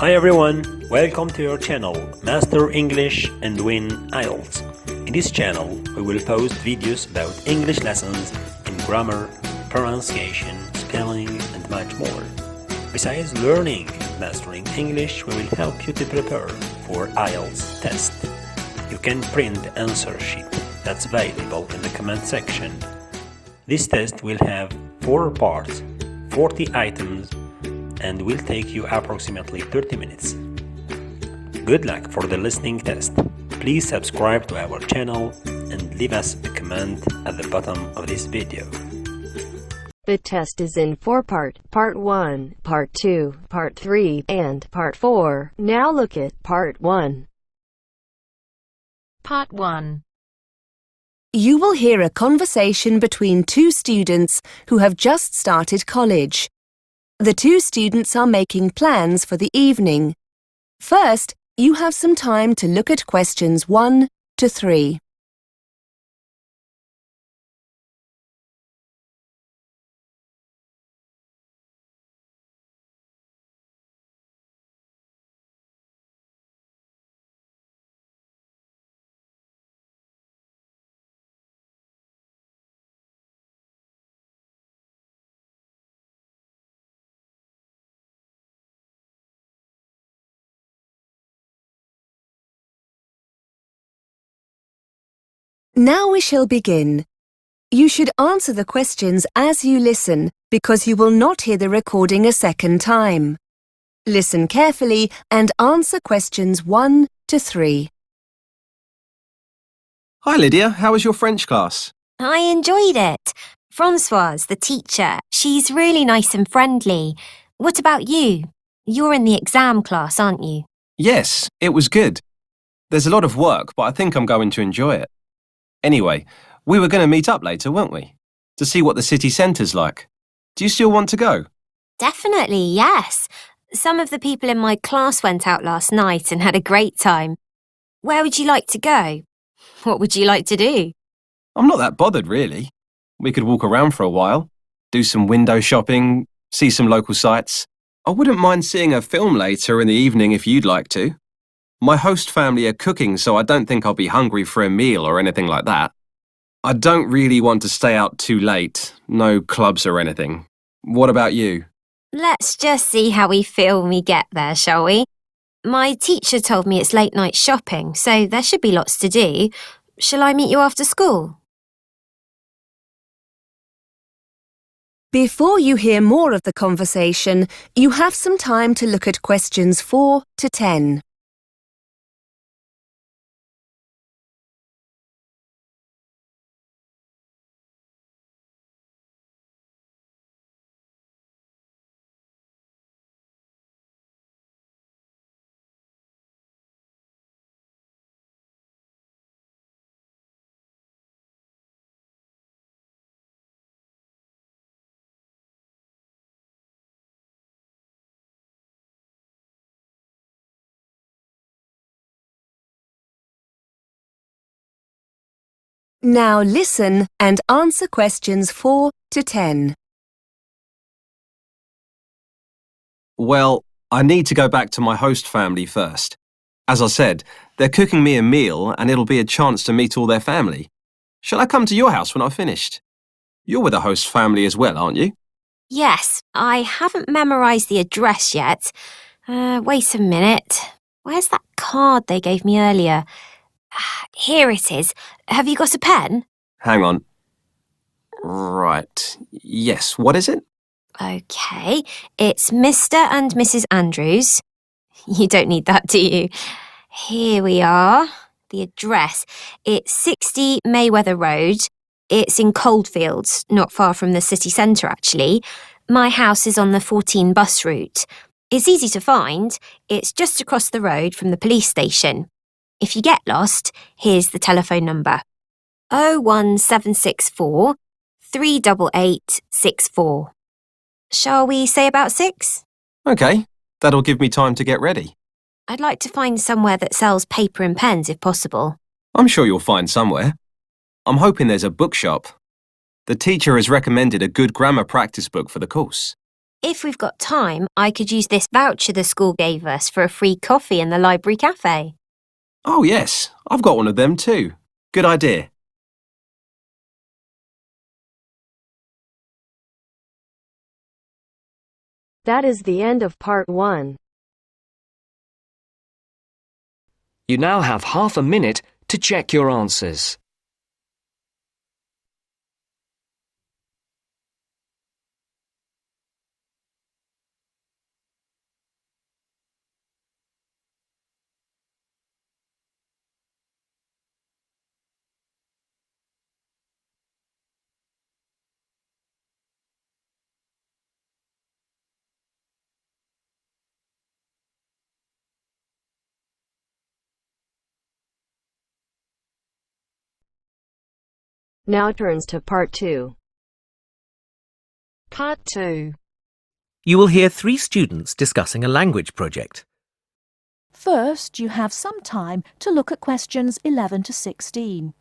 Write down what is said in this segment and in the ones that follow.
Hi everyone, welcome to your channel Master English and Win Ielts. In this channel, we will post videos about English lessons in grammar, pronunciation, spelling and much more. Besides learning and mastering English, we will help you to prepare for Ielts test. You can print the answer sheet that's available in the comment section. This test will have 4 parts, 40 items, and will take you approximately 30 minutes. Good luck for the listening test. Please subscribe to our channel and leave us a comment at the bottom of this video. The test is in 4 parts. Part 1, Part 2, Part 3, and Part 4. Now look at Part 1. Part 1. You will hear a conversation between 2 students who have just started college. The 2 students are making plans for the evening. First, you have some time to look at questions 1 to 3. Now we shall begin. You should answer the questions as you listen because you will not hear the recording a second time. Listen carefully and answer questions 1 to 3. Hi Lydia, how was your French class? I enjoyed it. Françoise, the teacher, she's really nice and friendly. What about you? You're in the exam class, aren't you? Yes, it was good. There's a lot of work, but I think I'm going to enjoy it. Anyway, we were going to meet up later, weren't we? To see what the city centre's like. Do you still want to go? Definitely, yes. Some of the people in my class went out last night and had a great time. Where would you like to go? What would you like to do? I'm not that bothered, really. We could walk around for a while, do some window shopping, see some local sights. I wouldn't mind seeing a film later in the evening if you'd like to. My host family are cooking, so I don't think I'll be hungry for a meal or anything like that. I don't really want to stay out too late, no clubs or anything. What about you? Let's just see how we feel when we get there, shall we? My teacher told me it's late night shopping, so there should be lots to do. Shall I meet you after school? Before you hear more of the conversation, you have some time to look at questions 4 to 10. Now listen and answer questions 4 to 10. Well, I need to go back to my host family first. As I said, they're cooking me a meal and it'll be a chance to meet all their family. Shall I come to your house when I've finished? You're with the host family as well, aren't you? Yes, I haven't memorised the address yet. Wait a minute. Where's that card they gave me earlier? Here it is. Have you got a pen? Hang on. Right. Yes, what is it? OK, it's Mr. and Mrs. Andrews. You don't need that, do you? Here we are. The address. It's 60 Mayweather Road. It's in Coldfields, not far from the city centre, actually. My house is on the 14 bus route. It's easy to find. It's just across the road from the police station. If you get lost, here's the telephone number. 01764 388 64. Shall we say about 6? OK, that'll give me time to get ready. I'd like to find somewhere that sells paper and pens if possible. I'm sure you'll find somewhere. I'm hoping there's a bookshop. The teacher has recommended a good grammar practice book for the course. If we've got time, I could use this voucher the school gave us for a free coffee in the library cafe. Oh, yes, I've got one of them too. Good idea. That is the end of part 1. You now have half a minute to check your answers. Now turns to part 2. Part 2. You will hear 3 students discussing a language project. First, you have some time to look at questions 11 to 16.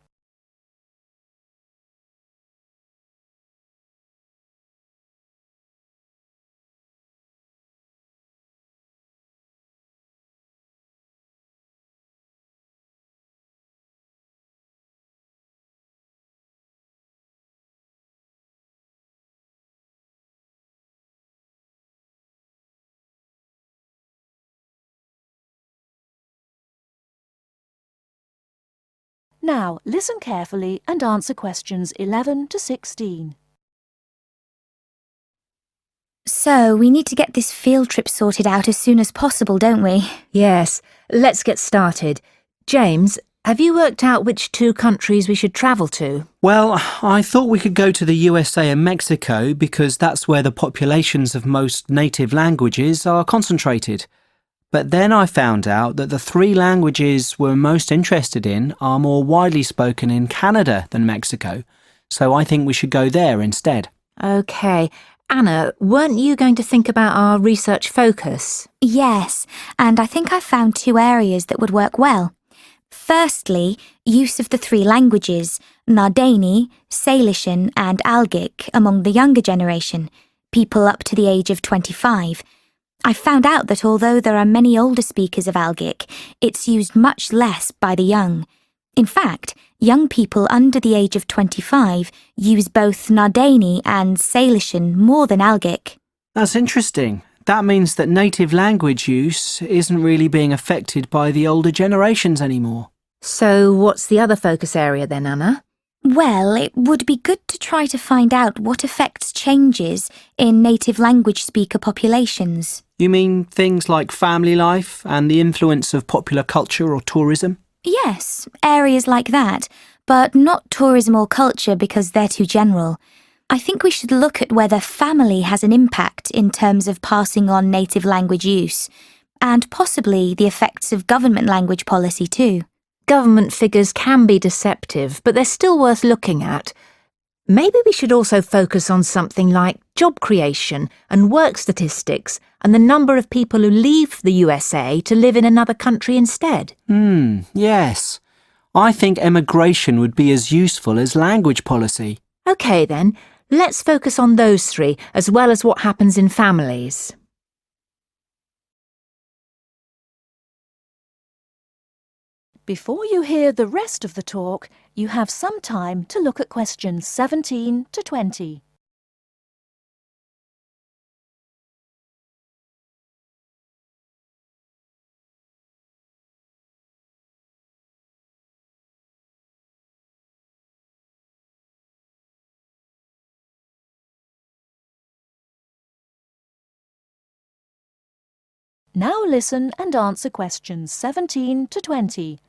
Now, listen carefully and answer questions 11 to 16. So, we need to get this field trip sorted out as soon as possible, don't we? Yes, let's get started. James, have you worked out which 2 countries we should travel to? Well, I thought we could go to the USA and Mexico because that's where the populations of most native languages are concentrated. But then I found out that the 3 languages we're most interested in are more widely spoken in Canada than Mexico, so I think we should go there instead. OK. Anna, weren't you going to think about our research focus? Yes, and I think I've found 2 areas that would work well. Firstly, use of the 3 languages, Nardini, Salishan and Algic among the younger generation, people up to the age of 25. I found out that although there are many older speakers of Algic, it's used much less by the young. In fact, young people under the age of 25 use both Nardini and Salishan more than Algic. That's interesting. That means that native language use isn't really being affected by the older generations anymore. So what's the other focus area then, Anna? Well, it would be good to try to find out what affects changes in native language speaker populations. You mean things like family life and the influence of popular culture or tourism? Yes, areas like that, but not tourism or culture because they're too general. I think we should look at whether family has an impact in terms of passing on native language use, and possibly the effects of government language policy too. Government figures can be deceptive, but they're still worth looking at. Maybe we should also focus on something like job creation and work statistics and the number of people who leave the USA to live in another country instead. Yes. I think emigration would be as useful as language policy. OK then, let's focus on those 3 as well as what happens in families. Before you hear the rest of the talk, you have some time to look at questions 17 to 20. Now listen and answer questions 17 to 20.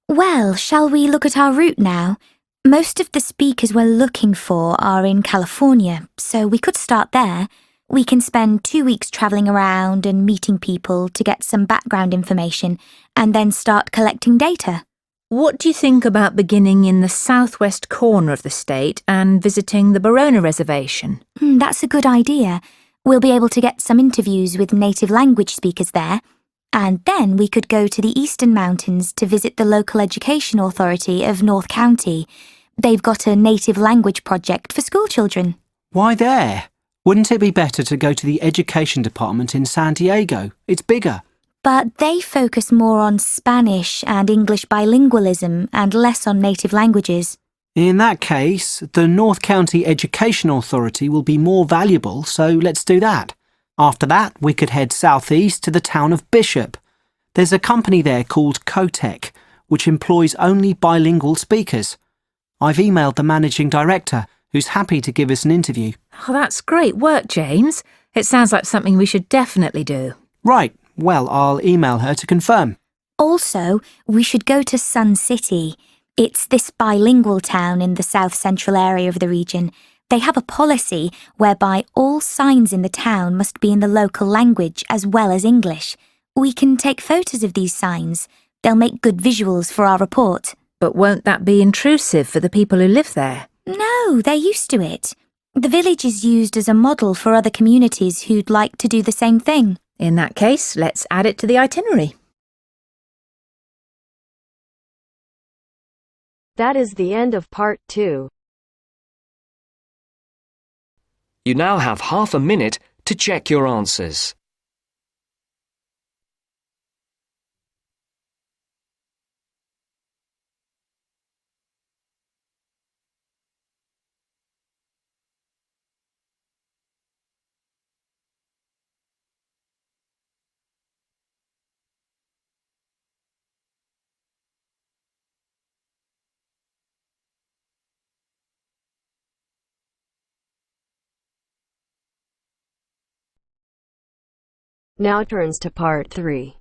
Well, shall we look at our route now? Most of the speakers we're looking for are in California, so we could start there. We can spend 2 weeks travelling around and meeting people to get some background information, and then start collecting data. What do you think about beginning in the southwest corner of the state and visiting the Barona Reservation? That's a good idea. We'll be able to get some interviews with native language speakers there. And then we could go to the Eastern Mountains to visit the local education authority of North County. They've got a native language project for school children. Why there? Wouldn't it be better to go to the education department in San Diego? It's bigger. But they focus more on Spanish and English bilingualism and less on native languages. In that case, the North County Education Authority will be more valuable, so let's do that. After that, we could head southeast to the town of Bishop. There's a company there called Cotec, which employs only bilingual speakers. I've emailed the managing director, who's happy to give us an interview. Oh, that's great work, James. It sounds like something we should definitely do. Right, well, I'll email her to confirm. Also, we should go to Sun City. It's this bilingual town in the south-central area of the region. They have a policy whereby all signs in the town must be in the local language as well as English. We can take photos of these signs. They'll make good visuals for our report. But won't that be intrusive for the people who live there? No, they're used to it. The village is used as a model for other communities who'd like to do the same thing. In that case, let's add it to the itinerary. That is the end of part 2. You now have half a minute to check your answers. Now turns to part 3.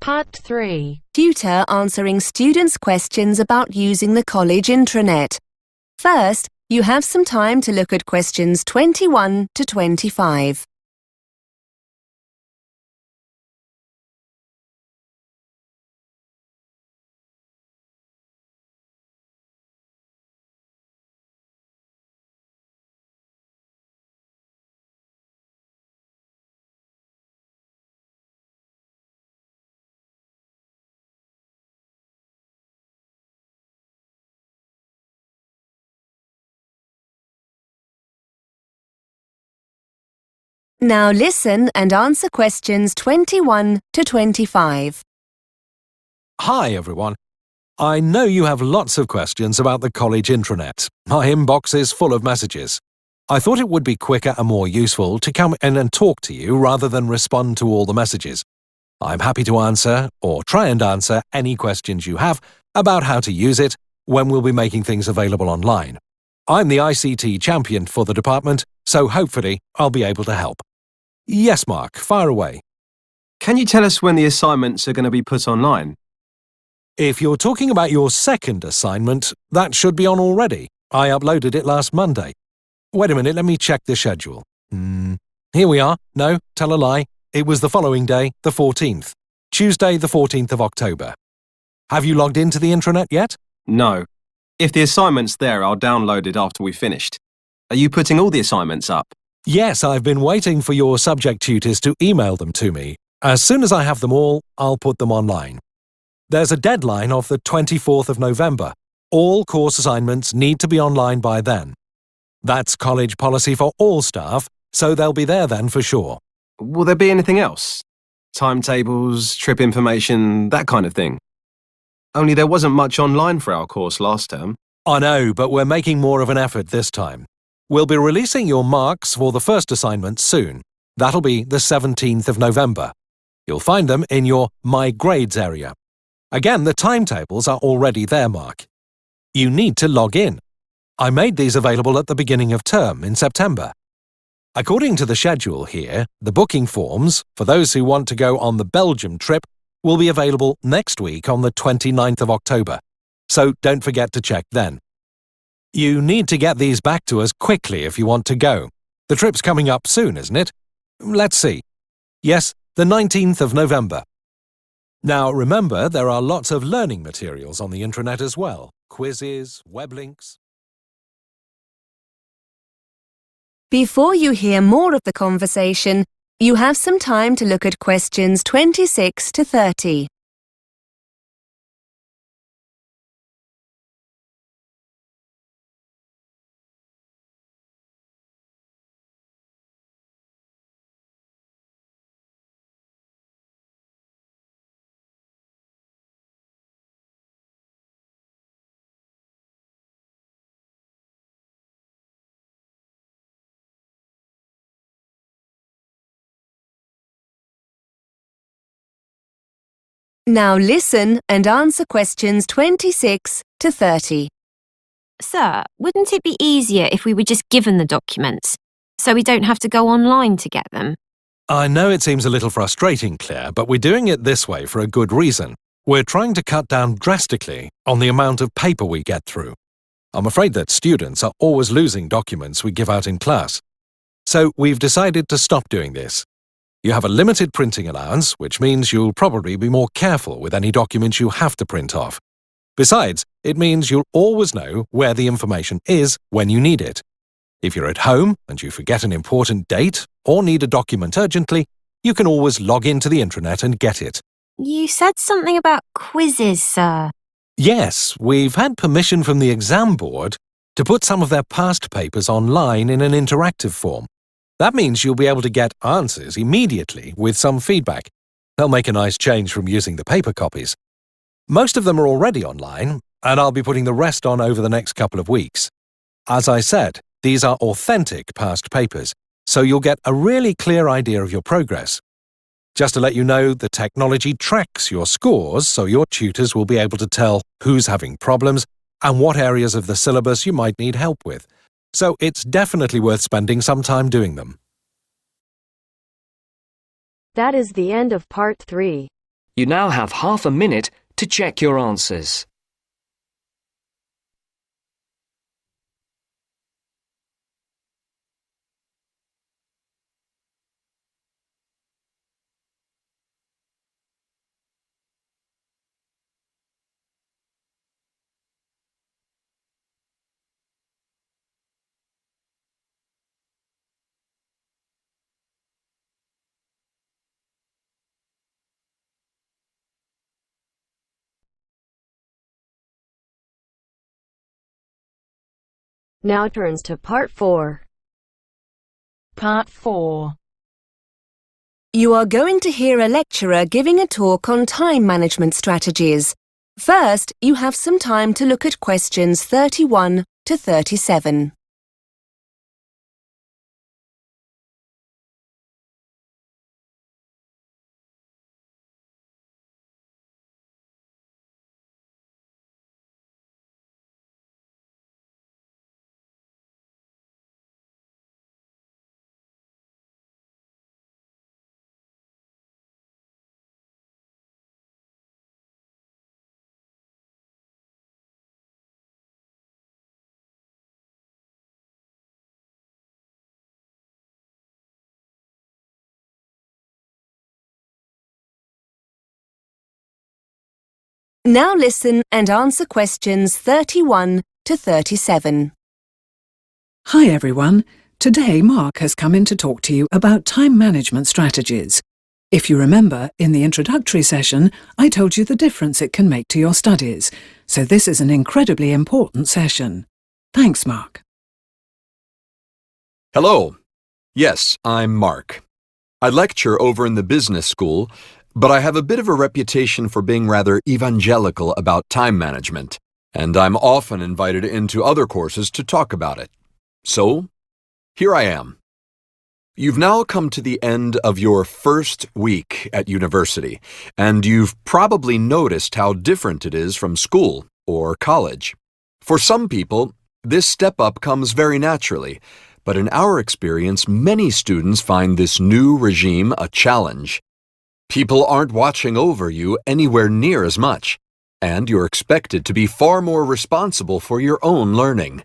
Part 3. Tutor answering students' questions about using the college intranet. First, you have some time to look at questions 21 to 25. Now listen and answer questions 21 to 25. Hi everyone. I know you have lots of questions about the college intranet. My inbox is full of messages. I thought it would be quicker and more useful to come in and talk to you rather than respond to all the messages. I'm happy to answer, or try and answer, any questions you have about how to use it when we'll be making things available online. I'm the ICT champion for the department, so hopefully I'll be able to help. Yes, Mark, fire away. Can you tell us when the assignments are going to be put online? If you're talking about your second assignment, that should be on already. I uploaded it last Monday. Wait a minute, let me check the schedule. Here we are. No, tell a lie. It was the following day, the 14th. Tuesday, the 14th of October. Have you logged into the intranet yet? No. If the assignment's there, I'll download it after we've finished. Are you putting all the assignments up? Yes, I've been waiting for your subject tutors to email them to me. As soon as I have them all, I'll put them online. There's a deadline of the 24th of November. All course assignments need to be online by then. That's college policy for all staff, so they'll be there then for sure. Will there be anything else? Timetables, trip information, that kind of thing? Only there wasn't much online for our course last term. I know, but we're making more of an effort this time. We'll be releasing your marks for the first assignment soon. That'll be the 17th of November. You'll find them in your My Grades area. Again, the timetables are already there, Mark. You need to log in. I made these available at the beginning of term in September. According to the schedule here, the booking forms, for those who want to go on the Belgium trip, will be available next week on the 29th of October. So don't forget to check then. You need to get these back to us quickly if you want to go. The trip's coming up soon, isn't it? Let's see. Yes, the 19th of November. Now remember, there are lots of learning materials on the intranet as well. Quizzes, web links. Before you hear more of the conversation, you have some time to look at questions 26 to 30. Now listen and answer questions 26 to 30. Sir, wouldn't it be easier if we were just given the documents, so we don't have to go online to get them? I know it seems a little frustrating, Claire, but we're doing it this way for a good reason. We're trying to cut down drastically on the amount of paper we get through. I'm afraid that students are always losing documents we give out in class. So we've decided to stop doing this. You have a limited printing allowance, which means you'll probably be more careful with any documents you have to print off. Besides, it means you'll always know where the information is when you need it. If you're at home and you forget an important date or need a document urgently, you can always log into the intranet and get it. You said something about quizzes, sir. Yes, we've had permission from the exam board to put some of their past papers online in an interactive form. That means you'll be able to get answers immediately with some feedback. They'll make a nice change from using the paper copies. Most of them are already online, and I'll be putting the rest on over the next couple of weeks. As I said, these are authentic past papers, so you'll get a really clear idea of your progress. Just to let you know, the technology tracks your scores, so your tutors will be able to tell who's having problems and what areas of the syllabus you might need help with. So it's definitely worth spending some time doing them. That is the end of part 3. You now have half a minute to check your answers. Now turns to part 4. Part 4. You are going to hear a lecturer giving a talk on time management strategies. First, you have some time to look at questions 31 to 37. Now listen and answer questions 31 to 37. Hi everyone. Today Mark has come in to talk to you about time management strategies. If you remember, in the introductory session, I told you the difference it can make to your studies, so this is an incredibly important session. Thanks, Mark. Hello. Yes, I'm Mark. I lecture over in the business school, but I have a bit of a reputation for being rather evangelical about time management, and I'm often invited into other courses to talk about it. So, here I am. You've now come to the end of your first week at university, and you've probably noticed how different it is from school or college. For some people, this step up comes very naturally, but in our experience, many students find this new regime a challenge. People aren't watching over you anywhere near as much, and you're expected to be far more responsible for your own learning.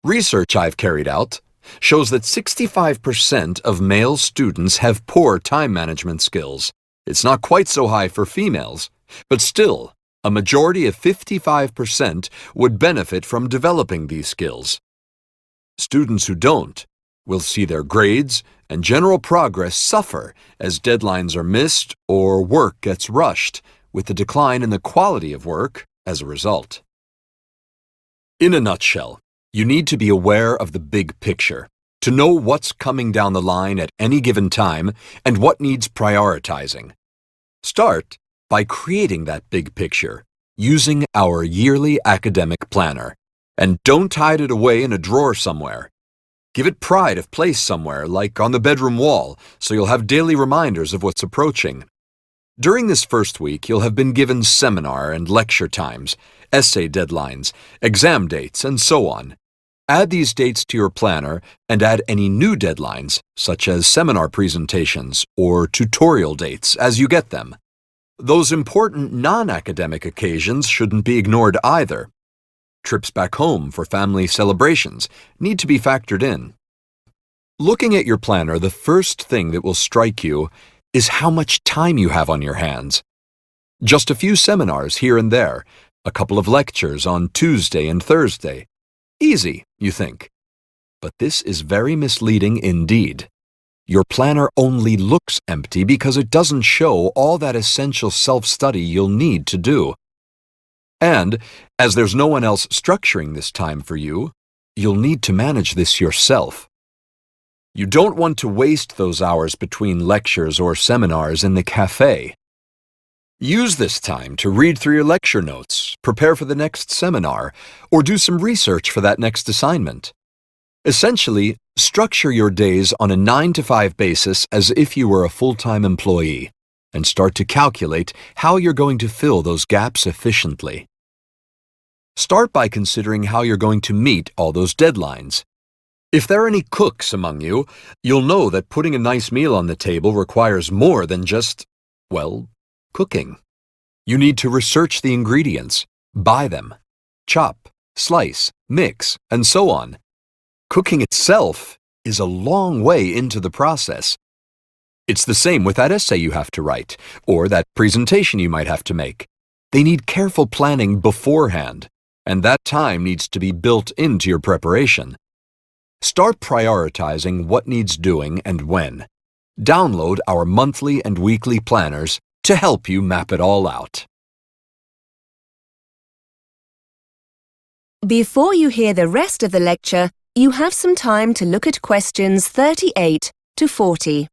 Research I've carried out shows that 65% of male students have poor time management skills. It's not quite so high for females, but still, a majority of 55% would benefit from developing these skills. Students who don't will see their grades and general progress suffer as deadlines are missed or work gets rushed, with a decline in the quality of work as a result. In a nutshell, you need to be aware of the big picture, to know what's coming down the line at any given time and what needs prioritizing. Start by creating that big picture using our yearly academic planner, and don't hide it away in a drawer somewhere. Give it pride of place somewhere, like on the bedroom wall, so you'll have daily reminders of what's approaching. During this first week, you'll have been given seminar and lecture times, essay deadlines, exam dates, and so on. Add these dates to your planner and add any new deadlines, such as seminar presentations or tutorial dates, as you get them. Those important non-academic occasions shouldn't be ignored either. Trips back home for family celebrations need to be factored in. Looking at your planner, the first thing that will strike you is how much time you have on your hands. Just a few seminars here and there, a couple of lectures on Tuesday and Thursday. Easy, you think. But this is very misleading indeed. Your planner only looks empty because it doesn't show all that essential self-study you'll need to do. And, as there's no one else structuring this time for you, you'll need to manage this yourself. You don't want to waste those hours between lectures or seminars in the cafe. Use this time to read through your lecture notes, prepare for the next seminar, or do some research for that next assignment. Essentially, structure your days on a 9-to-5 basis as if you were a full-time employee, and start to calculate how you're going to fill those gaps efficiently. Start by considering how you're going to meet all those deadlines. If there are any cooks among you, you'll know that putting a nice meal on the table requires more than just, well, cooking. You need to research the ingredients, buy them, chop, slice, mix, and so on. Cooking itself is a long way into the process. It's the same with that essay you have to write, or that presentation you might have to make. They need careful planning beforehand, and that time needs to be built into your preparation. Start prioritizing what needs doing and when. Download our monthly and weekly planners to help you map it all out. Before you hear the rest of the lecture, you have some time to look at questions 38 to 40.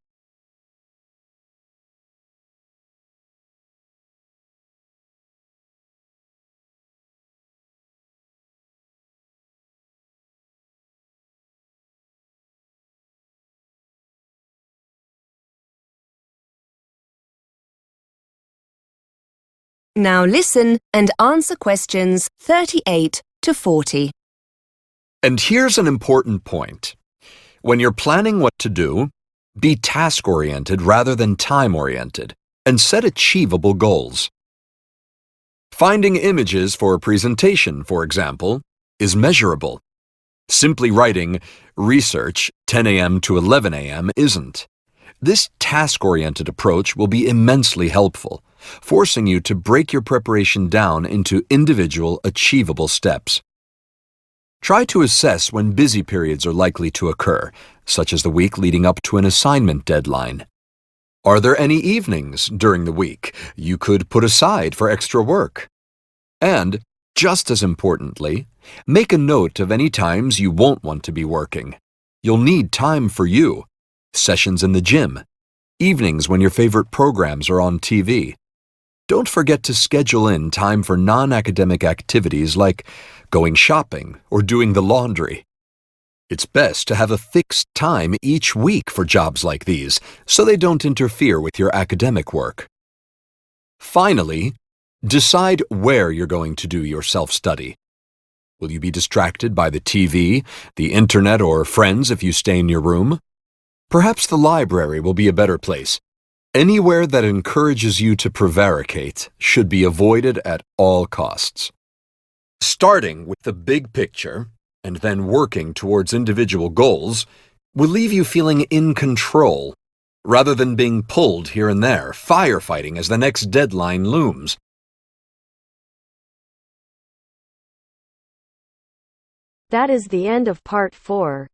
Now listen and answer questions 38 to 40. And here's an important point. When you're planning what to do, be task-oriented rather than time-oriented, and set achievable goals. Finding images for a presentation, for example, is measurable. Simply writing research 10 a.m. to 11 a.m. isn't. This task-oriented approach will be immensely helpful, forcing you to break your preparation down into individual, achievable steps. Try to assess when busy periods are likely to occur, such as the week leading up to an assignment deadline. Are there any evenings during the week you could put aside for extra work? And, just as importantly, make a note of any times you won't want to be working. You'll need time for you. Sessions in the gym, evenings when your favorite programs are on TV. Don't forget to schedule in time for non-academic activities like going shopping or doing the laundry. It's best to have a fixed time each week for jobs like these, so they don't interfere with your academic work. Finally, decide where you're going to do your self-study. Will you be distracted by the TV, the internet, or friends if you stay in your room? Perhaps the library will be a better place. Anywhere that encourages you to prevaricate should be avoided at all costs. Starting with the big picture and then working towards individual goals will leave you feeling in control, rather than being pulled here and there, firefighting as the next deadline looms. That is the end of part 4.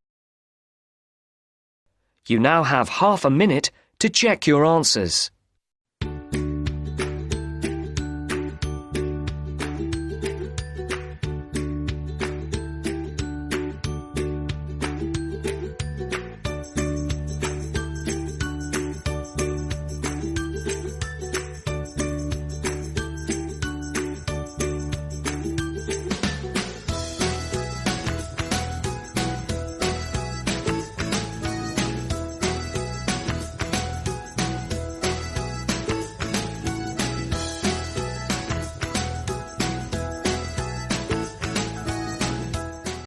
You now have half a minute to check your answers.